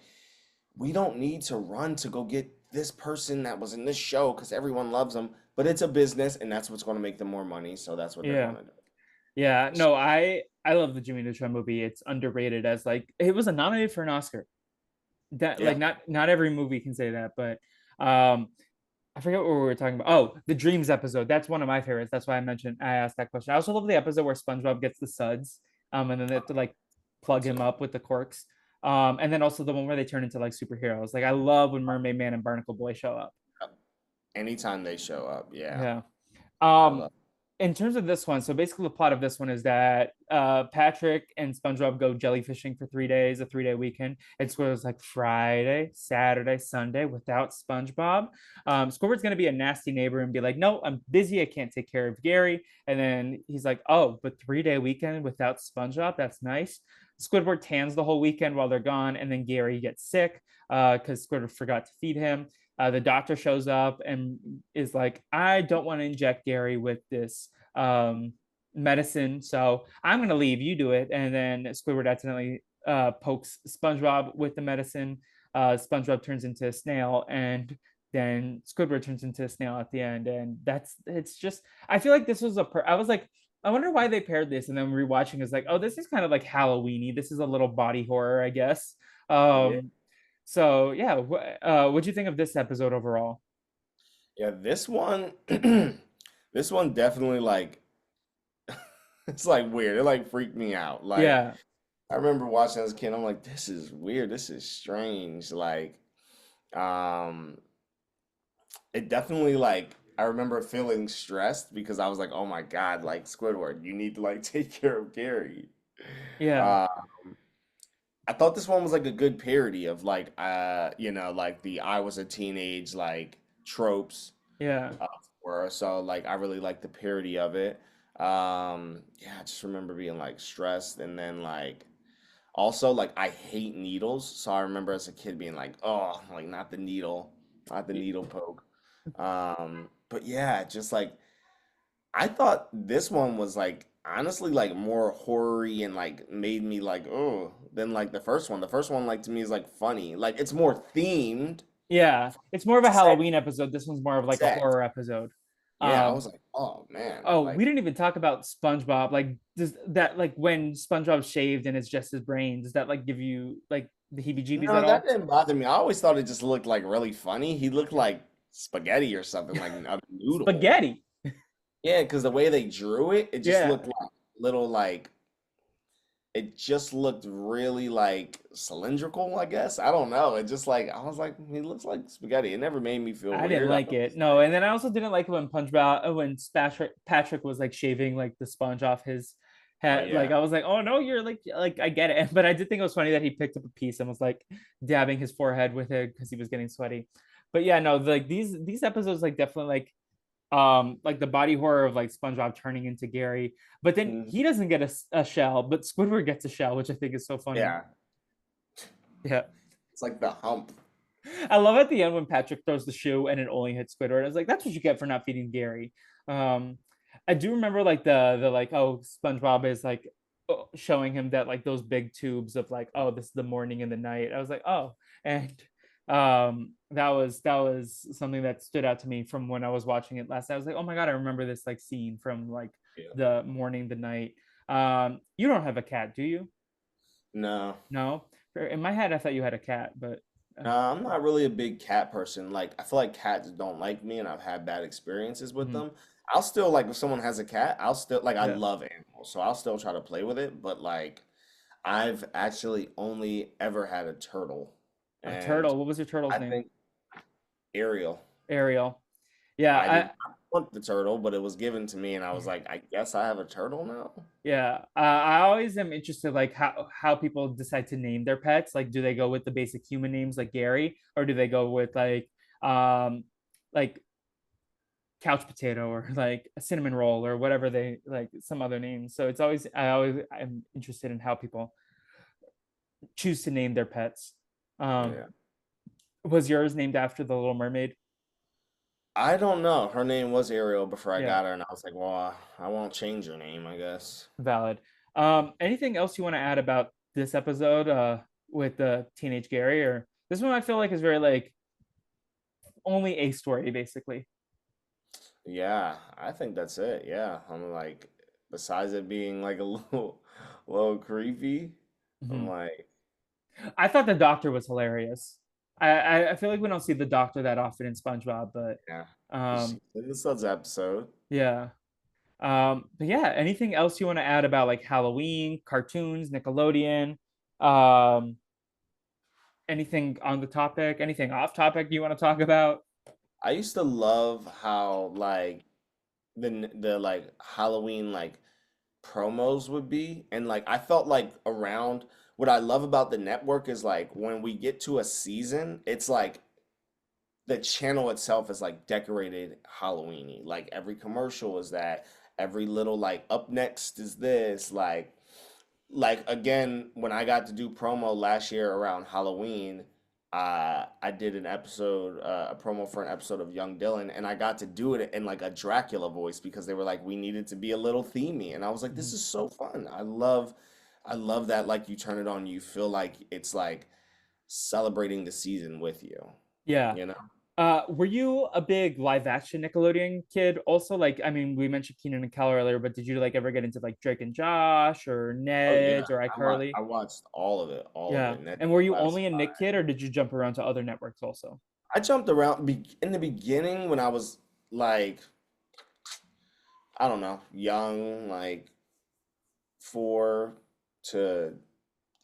we don't need to run to go get this person that was in this show because everyone loves them. But it's a business, and that's what's going to make them more money. So that's what they're Yeah. going to do. Yeah. No, I love the Jimmy Neutron movie. It's underrated as like it was nominated for an Oscar. That like Yeah. not every movie can say that, but um I forget what we were talking about. Oh, the dreams episode. That's one of my favorites. That's why I asked that question. I also love the episode where SpongeBob gets the suds, and then they have to like plug him So, up with the corks. And then also the one where they turn into like superheroes. Like I love when Mermaid Man and Barnacle Boy show up. anytime they show up, yeah, Yeah. I Um, love. in terms of this one, so basically the plot of this one is that Patrick and SpongeBob go jellyfishing for 3 days, a 3-day weekend. It's where it's like Friday, Saturday, Sunday without SpongeBob. Squidward's gonna be a nasty neighbor and be like, "No, I'm busy. I can't take care of Gary." And then he's like, "Oh, but 3-day weekend without SpongeBob? That's nice." Squidward tans the whole weekend while they're gone, and then Gary gets sick because Squidward forgot to feed him. The doctor shows up and is like, I don't want to inject Gary with this medicine, so I'm going to leave. You do it. And then Squidward accidentally pokes SpongeBob with the medicine. SpongeBob turns into a snail, and then Squidward turns into a snail at the end. And it's just, I feel like this was I was like, I wonder why they paired this. And then rewatching is like, oh, this is kind of like Halloweeny. This is a little body horror, I guess. Yeah, So yeah, what'd you think of this episode overall? yeah. This one, this one definitely like it's like weird. It like freaked me out. Like Yeah, I remember watching as a kid. I'm like, this is weird. This is strange. Like, um, it definitely like I remember feeling stressed because I was like, oh my God, like Squidward, you need to like take care of Gary. yeah, Uh, I thought this one was like a good parody of like like the I was a teenage like tropes yeah, were. So like I really like the parody of it. Yeah, I just remember being like stressed and then like also like I hate needles. So I remember as a kid being like, oh, like not the needle, not the needle poke. But yeah, just like I thought this one was like honestly like more horror-y and like made me like oh than like the first one. The first one like to me is like funny. Like it's more themed, yeah. It's more of a set, Halloween episode. This one's more of like a set. horror episode. Yeah, I Um, was like, oh man, oh, we like didn't even talk about SpongeBob. Like, does that like when SpongeBob's shaved and it's just his brain? Does that like give you like the heebie-jeebies at no, that all? didn't bother me. I always thought it just looked like really funny. He looked like spaghetti or something, like a noodle. Spaghetti. Yeah, because the way they drew it, it just Yeah, looked like little like it just looked really like cylindrical, I guess. I don't know. It just like I was like, he looks like spaghetti. It never made me feel I didn't weird. I like thought it it. was No, like, and then I also didn't like it when Patrick was like shaving like the sponge off his oh head. Like yeah. I was like, oh no, you're like I get it. But I did think it was funny that he picked up a piece and was like dabbing his forehead with it because he was getting sweaty. But yeah, no, like these episodes like definitely like the body horror of like SpongeBob turning into Gary. But then Mhm. he doesn't get a shell, but Squidward gets a shell, which I think is so funny. Yeah. Yeah. It's like the hump. I love at the end when Patrick throws the shoe and it only hits Squidward. I was like, that's what you get for not feeding Gary. Um, I do remember like the like oh SpongeBob is like showing him that like those big tubes of like oh this is the morning and the night. I was like oh and that was something that stood out to me from when I was watching it last night. I was like oh my god I remember this like scene from like Yeah. the morning the night. You don't have a cat, do you? No. No. In my head I thought you had a cat, but I'm not really a big cat person. Like, I feel like cats don't like me, and I've had bad experiences with Mhm. them. I'll still like if someone has a cat, I'll still like I Yeah. love animals, so I'll still try to play with it. But like, I've actually only ever had a turtle, A and turtle. What was your turtle's I name? think Ariel. Ariel. Yeah, I did not want the turtle, but it was given to me, and I was like, I guess I have a turtle now. yeah. I always am interested, like how people decide to name their pets. Like, do they go with the basic human names like Gary, or do they go with um, like couch potato or like a cinnamon roll or whatever they like some other names. So I'm interested in how people choose to name their pets. Um, Yeah. was yours named after the Little Mermaid? I don't know. Her name was Ariel before I Yeah, got her, and I was like, well, I won't change her name, I guess. valid. Anything else you want to add about this episode with the teenage Gary? Or this one I feel like is very like only a story basically. Yeah, I think that's it. Yeah, I'm like, besides it being like a little creepy, I'm Mhm. like, I thought the doctor was hilarious. I feel like we don't see the doctor that often in SpongeBob, but yeah, she's um, in this episode. yeah. But yeah, anything else you want to add about like Halloween, cartoons, Nickelodeon? Um, anything on the topic? Anything off topic you want to talk about? I used to love how like the like Halloween like promos would be, and like I felt like around what I love about the network is like when we get to a season, it's like the channel itself is like decorated Halloweeny. Like every commercial is that, every little like up next is this, like again when I got to do promo last year around Halloween, I did an episode, a promo for an episode of Young Dylan, and I got to do it in like a Dracula voice because they were like we needed to be a little themey, and I was like this Mhm. is so fun. I love that like you turn it on, you feel like it's like celebrating the season with you, Yeah. you know? Were you a big live action Nickelodeon kid also? Like, I mean, we mentioned Keenan and Kel earlier, but did you like ever get into like Drake and Josh or Oh yeah, Nedge or I iCarly? watched all of it, all of Yeah. it. Net And were you only a Nick classified. kid or did you jump around to other networks also? I jumped around in the beginning when I was like, I don't know, young, like 4 to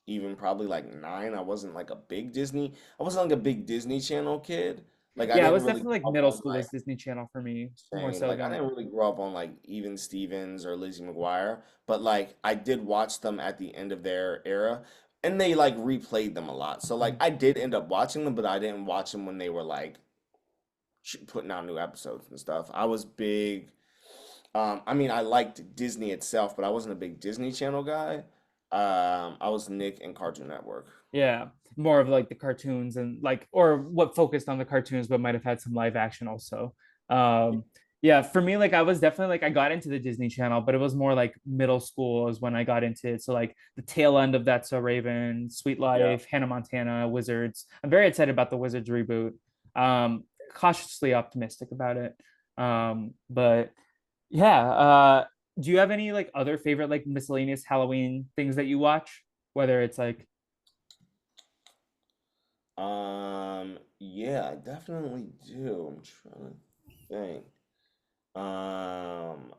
even probably like 9. I wasn't like a big Disney. I wasn't like a big Disney Channel kid. Like I Yeah, it didn't was really definitely like grow up middle on school like was Disney Channel for me, more same. so Like I than didn't really grow up on like Even Stevens or Lizzie McGuire, but like I did watch them at the end of their era, and they like replayed them a lot. So like Mhm. I did end up watching them, but I didn't watch them when they were like putting out new episodes and stuff. I was big. I mean, I liked Disney itself, but I wasn't a big Disney Channel guy. I was Nick and Cartoon Network. Yeah, more of like the cartoons and like or what focused on the cartoons but might have had some live action also. Yeah, Um yeah, for me like I was definitely like I got into the Disney Channel, but it was more like middle school is when I got into it. So like the tail end of That's So Raven, Sweet yeah. Life, Hannah Montana, Wizards. I'm very excited about the Wizards reboot. Cautiously optimistic about it. But yeah, do you have any like other favorite like miscellaneous Halloween things that you watch? Whether it's like Yeah, I definitely do. I'm trying to think. Um,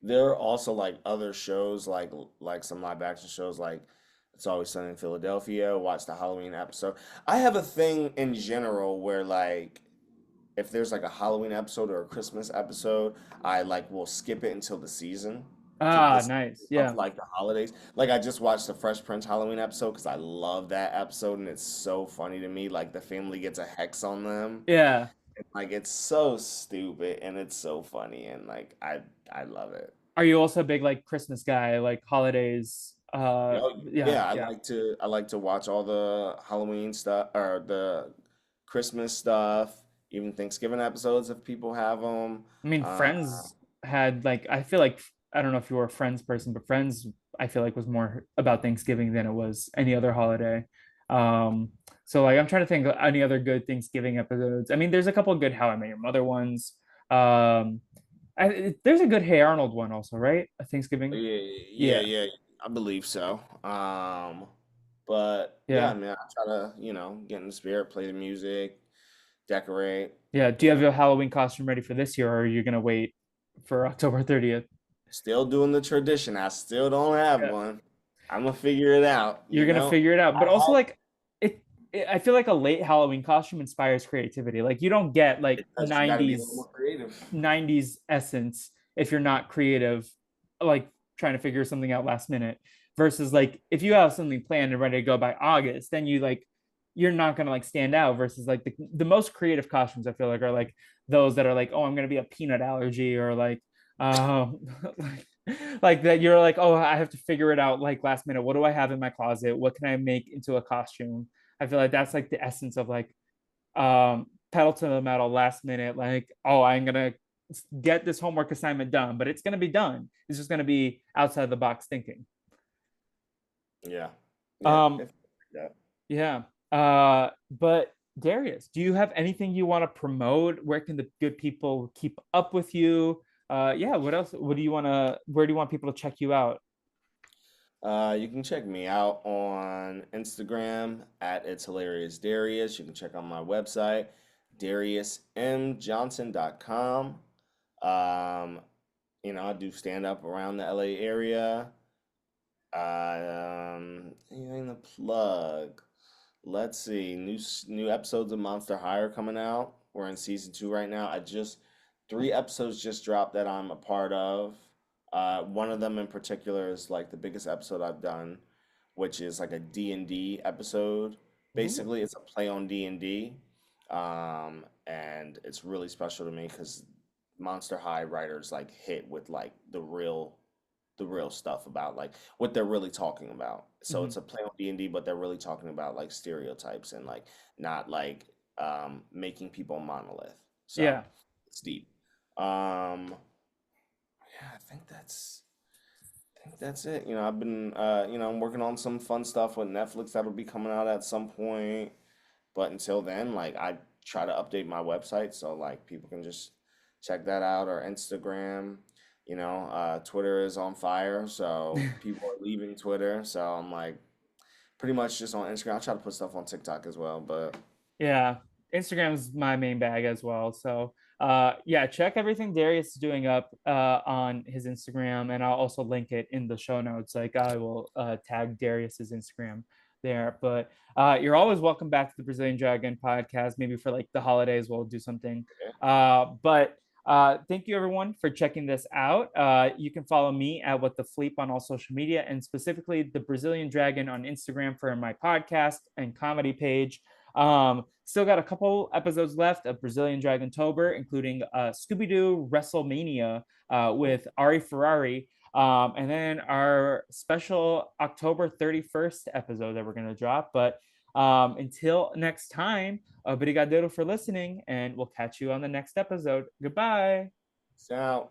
there are also like other shows, like some live action shows, like It's Always Sunny in Philadelphia. Watch the Halloween episode. I have a thing in general where like if there's like a Halloween episode or a Christmas episode, I like will skip it until the season to ah, this nice. of Yeah. like the holidays. Like I just watched the Fresh Prince Halloween episode because I love that episode and it's so funny to me. Like the family gets a hex on them. Yeah. And, like it's so stupid and it's so funny and like I love it. Are you also a big like Christmas guy, like holidays? Oh Yeah, yeah, yeah. I like to watch all the Halloween stuff or the Christmas stuff, even Thanksgiving episodes if people have them. I mean, Uh, Friends had like I feel like I don't know if you were a Friends person, but Friends I feel like was more about Thanksgiving than it was any other holiday. Um, so like I'm trying to think of any other good Thanksgiving episodes. I mean, there's a couple of good How I Met Your Mother ones. Um, there's a good Hey Arnold one also, right? A Thanksgiving. yeah, Yeah. yeah, I believe so. But yeah, I Yeah. mean, I try to, get in the spirit, play the music, decorate. Yeah. Do you have your Halloween costume ready for this year, or are you gonna wait for October 30th? Still doing the tradition. I still don't have Yeah. one. I'm gonna figure it out, You're gonna figure it out. I But also had like I feel like a late Halloween costume inspires creativity. Like you don't get like it does. You got to be a little more creative. 90s essence if you're not creative, like trying to figure something out last minute. Versus like if you have something planned and ready to go by August, then you're not gonna like stand out. Versus like the most creative costumes I feel like are like those that are like, oh, I'm gonna be a peanut allergy, or like like, like that you're like, oh, I have to figure it out like last minute. What do I have in my closet? What can I make into a costume? I feel like that's like the essence of like pedal to the metal last minute, like, oh, I'm gonna get this homework assignment done, but it's gonna be done. It's just gonna be outside the box thinking. Yeah, yeah. um If that. yeah. But Darius, do you have anything you want to promote? Where can the good people keep up with you? Yeah, what else, what do you want to, where do you want people to check you out? You can check me out on Instagram at It's Hilarious Darius. You can check out my website, dariusmjohnson.com. Um, I do stand up around the LA area. Anything to plug? Let's see. New episodes of Monster High are coming out. We're in season 2 right now. 3 episodes just dropped that I'm a part of. One of them in particular is like the biggest episode I've done, which is like a D&D episode. Ooh. Basically, it's a play on D&D. And it's really special to me because Monster High writers like hit with like the real stuff about like what they're really talking about. So Mhm. it's a play on D&D, but they're really talking about like stereotypes and like not like making people a monolith. So Yeah. it's deep. Um yeah, I think that's it. I've been I'm working on some fun stuff with Netflix that'll be coming out at some point. But until then, like I try to update my website so like people can just check that out or Instagram. Twitter is on fire, so people are leaving Twitter. So I'm like pretty much just on Instagram. I try to put stuff on TikTok as well, but Yeah, Instagram's my main bag as well. So yeah, check everything Darius is doing up on his Instagram, and I'll also link it in the show notes. Like I will tag Darius's Instagram there. But you're always welcome back to the Brazilian Dragon podcast. Maybe for like the holidays, we'll do something. But thank you everyone for checking this out. You can follow me at What the Fleep on all social media, and specifically the Brazilian Dragon on Instagram for my podcast and comedy page. Still got a couple episodes left of Brazilian Dragontober, including Scooby Doo WrestleMania with Ari Ferrari. And then our special October 31st episode that we're going to drop. But until next time, obrigado for listening, and we'll catch you on the next episode. Goodbye. so